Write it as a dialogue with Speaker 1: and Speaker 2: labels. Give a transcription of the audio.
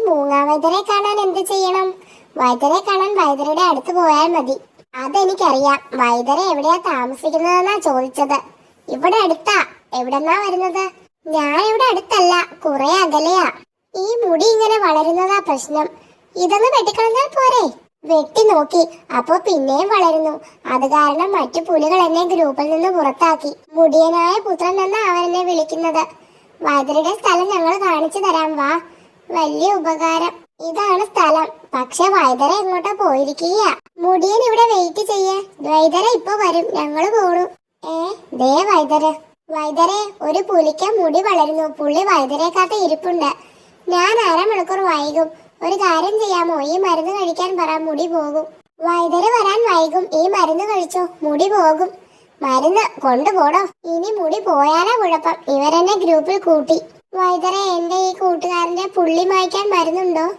Speaker 1: മൂങ്ങാവൈദ്യരെ കാണാൻ എന്ത് ചെയ്യണം? വൈദ്യരെ കാണാൻ വൈദ്യരുടെ അടുത്ത് പോയാൽ മതി. അതെനിക്കറിയാം. വൈദ്യരെ എവിടെയാ താമസിക്കുന്നതെന്നാ ചോദിച്ചത്. ഇവിടെ അടുത്താ. എവിടെന്നാ വരുന്നത്? ഞാൻ ഇവിടെ അടുത്തല്ല, കുറെ അകലെയാ. ഈ മുടി ഇങ്ങനെ വളരുന്നതാ പ്രശ്നം. ഇതൊന്ന് വെട്ടിക്കളഞ്ഞാൽ പോരെ? വെട്ടി നോക്കി, അപ്പൊ പിന്നെയും വളരുന്നു. അത് കാരണം മറ്റു പുലികൾ എന്നെ ഗ്രൂപ്പിൽ നിന്ന് പുറത്താക്കി. മുടിയനായ പുത്രൻ എന്നാ അവരെന്നെ വിളിക്കുന്നത്. വൈദ്യരുടെ സ്ഥലം ഞങ്ങൾ കാണിച്ചു തരാം, വാ. വലിയ ഉപകാരം. ഇതാണ് സ്ഥലം. പക്ഷെ വൈദ്യരെ എങ്ങോട്ടാ പോയിരിക്കുക? മുടിയൻ ഇവിടെ വെയിറ്റ് ചെയ്യേ. വൈദ്യരെ ഇപ്പൊ വരും, ഞങ്ങള് പോണു. ദേ വൈദ്യര്. വൈദ്യരെ, ഒരു പുലിക്ക് മുടി വളരുന്നു. പുള്ളി വൈദ്യരെ കാത്ത് ഇരിപ്പുണ്ട്. ഞാൻ അരമണിക്കൂർ വൈകും. ഒരു കാര്യം ചെയ്യാമോ? ഈ മരുന്ന് കഴിക്കാൻ പറ, മുടി പോകും. വൈദ്യര് വരാൻ വൈകും. ഈ മരുന്ന് കഴിച്ചോ, മുടി പോകും. മരുന്ന് കൊണ്ടുപോടോ. ഇനി മുടി പോയാലാ കുഴപ്പം. ഇവരെന്നെ ഗ്രൂപ്പിൽ കൂട്ടി. വൈദ്യരെ, എന്റെ ഈ കൂട്ടുകാരന്റെ പുള്ളി മായ്ക്കാൻ മരുന്നുണ്ടോ?